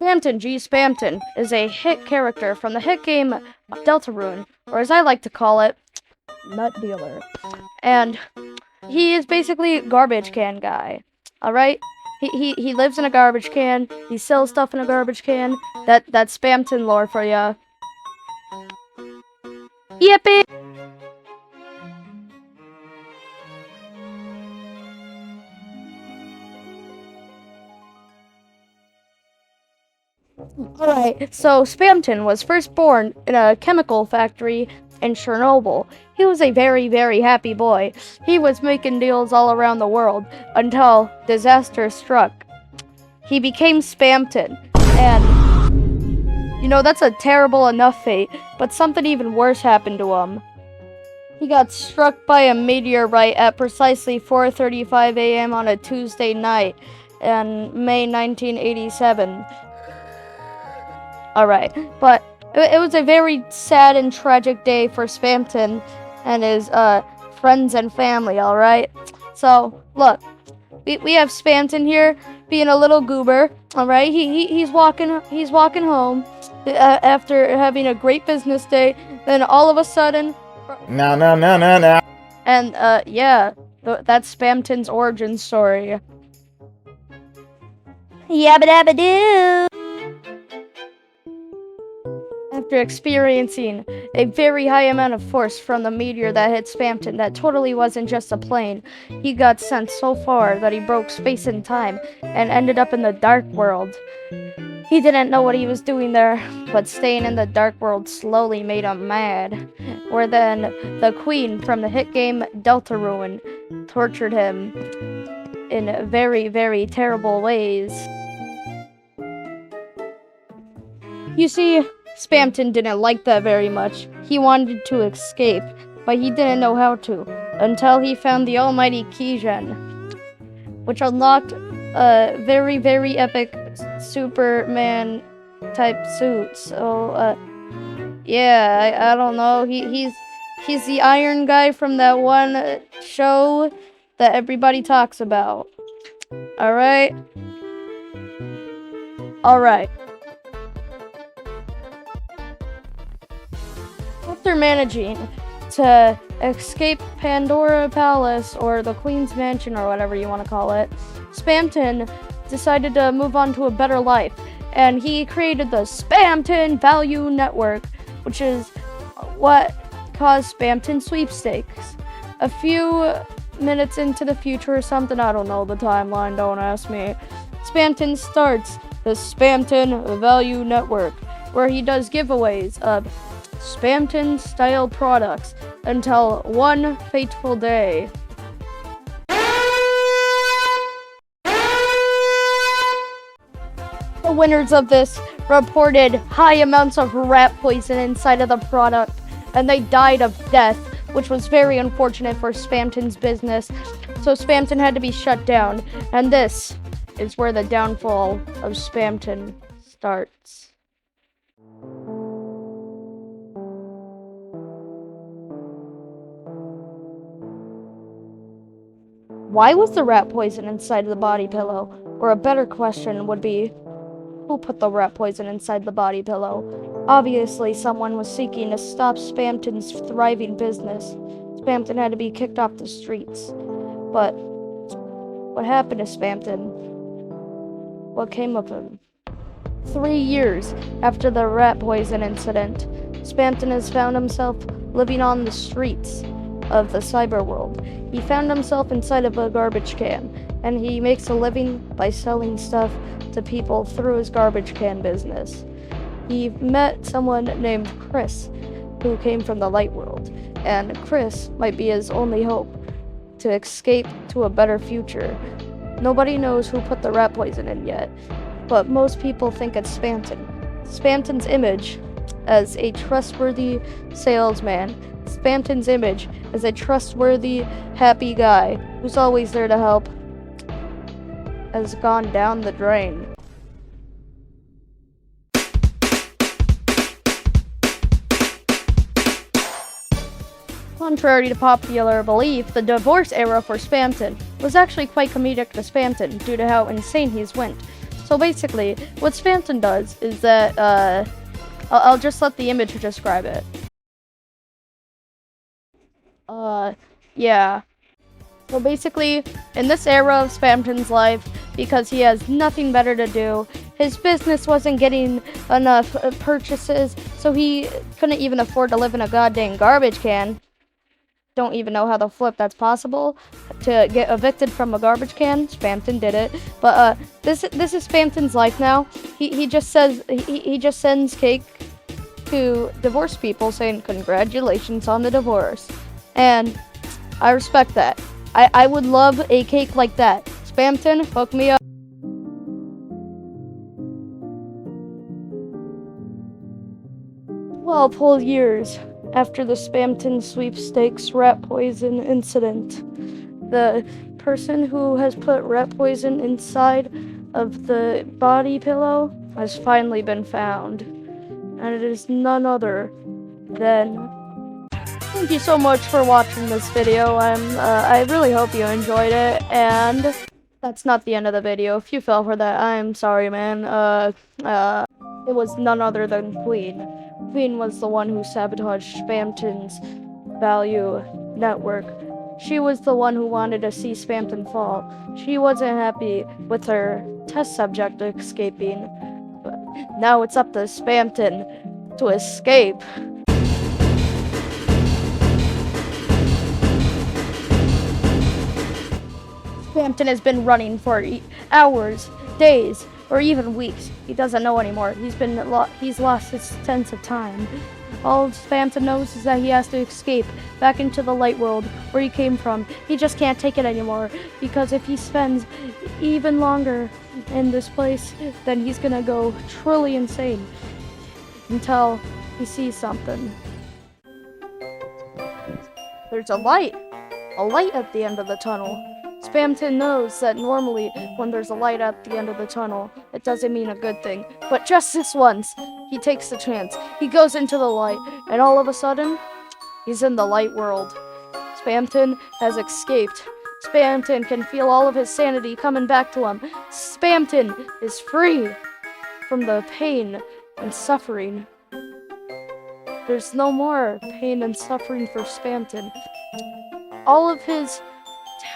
Spamton G. Spamton is a hit character from the hit game Deltarune, or as I like to call it, Nut Dealer. And he is basically a garbage can guy. Alright? He lives in a garbage can. He sells stuff in a garbage can. That's Spamton lore for ya. Yippee! Alright, so Spamton was first born in a chemical factory in Chernobyl. He was a very, very happy boy. He was making deals all around the world until disaster struck. He became Spamton, and you know, that's a terrible enough fate, but something even worse happened to him. He got struck by a meteorite at precisely 4:35 a.m. on a Tuesday night in May 1987. Alright, but it was a very sad and tragic day for Spamton and his friends and family, alright? So, look, we have Spamton here being a little goober, alright? He's walking home after having a great business day, then all of a sudden... No. And, yeah, that's Spamton's origin story. Yabba dabba doo! After experiencing a very high amount of force from the meteor that hit Spamton that totally wasn't just a plane, he got sent so far that he broke space and time and ended up in the dark world. He didn't know what he was doing there, but staying in the dark world slowly made him mad. Where then the queen from the hit game Deltarune tortured him in very, very terrible ways. You see, Spamton didn't like that very much. He wanted to escape, but he didn't know how to, until he found the almighty Keygen, which unlocked a very, very epic Superman type suit. So, yeah, I don't know. He's the Iron Guy from that one show that everybody talks about. Alright? Alright. After managing to escape Pandora Palace, or the Queen's Mansion, or whatever you want to call it, Spamton decided to move on to a better life, and he created the Spamton Value Network, which is what caused Spamton Sweepstakes. A few minutes into the future or something, I don't know the timeline, don't ask me, Spamton starts the Spamton Value Network, where he does giveaways of Spamton style products until one fateful day. The winners of this reported high amounts of rat poison inside of the product, and they died of death, which was very unfortunate for Spamton's business. So Spamton had to be shut down, and this is where the downfall of Spamton starts. Why was the rat poison inside of the body pillow? Or a better question would be, who put the rat poison inside the body pillow? Obviously, someone was seeking to stop Spamton's thriving business. Spamton had to be kicked off the streets. But what happened to Spamton? What came of him? 3 years after the rat poison incident, Spamton has found himself living on the streets of the cyber world. He found himself inside of a garbage can, and he makes a living by selling stuff to people through his garbage can business. He met someone named Chris, who came from the light world, and Chris might be his only hope to escape to a better future. Nobody knows who put the rat poison in yet, but most people think it's Spamton. Spamton's image as a trustworthy salesman, Spamton's image as a trustworthy, happy guy who's always there to help, has gone down the drain. Contrary to popular belief, the divorce era for Spamton was actually quite comedic to Spamton due to how insane he's went. So basically, what Spamton does is that, I'll just let the image describe it. Yeah. So basically, in this era of Spamton's life, because he has nothing better to do, his business wasn't getting enough purchases, so he couldn't even afford to live in a goddamn garbage can. Don't even know how the flip that's possible to get evicted from a garbage can. Spamton did it, but this is Spamton's life now. He just says he just sends cake to divorced people saying congratulations on the divorce, and I respect that. I would love a cake like that. Spamton, hook me up. 12 whole years after the Spamton sweepstakes rat poison incident, the person who has put rat poison inside of the body pillow has finally been found, and it is none other than... Thank you so much for watching this video. I really hope you enjoyed it, and that's not the end of the video. If you fell for that, I'm sorry, man. It was none other than Queen. Queen was the one who sabotaged Spamton's value network. She was the one who wanted to see Spamton fall. She wasn't happy with her test subject escaping, but now it's up to Spamton to escape. Spamton has been running for hours, days, or even weeks. He doesn't know anymore. He's lost his sense of time. All Spamton knows is that he has to escape back into the light world where he came from. He just can't take it anymore, because if he spends even longer in this place, then he's gonna go truly insane until he sees something. There's a light at the end of the tunnel. Spamton knows that normally when there's a light at the end of the tunnel, it doesn't mean a good thing. But just this once, he takes the chance. He goes into the light, and all of a sudden, he's in the light world. Spamton has escaped. Spamton can feel all of his sanity coming back to him. Spamton is free from the pain and suffering. There's no more pain and suffering for Spamton. All of his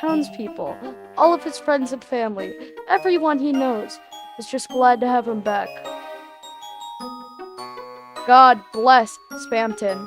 townspeople, all of his friends and family, everyone he knows is just glad to have him back. God bless Spamton.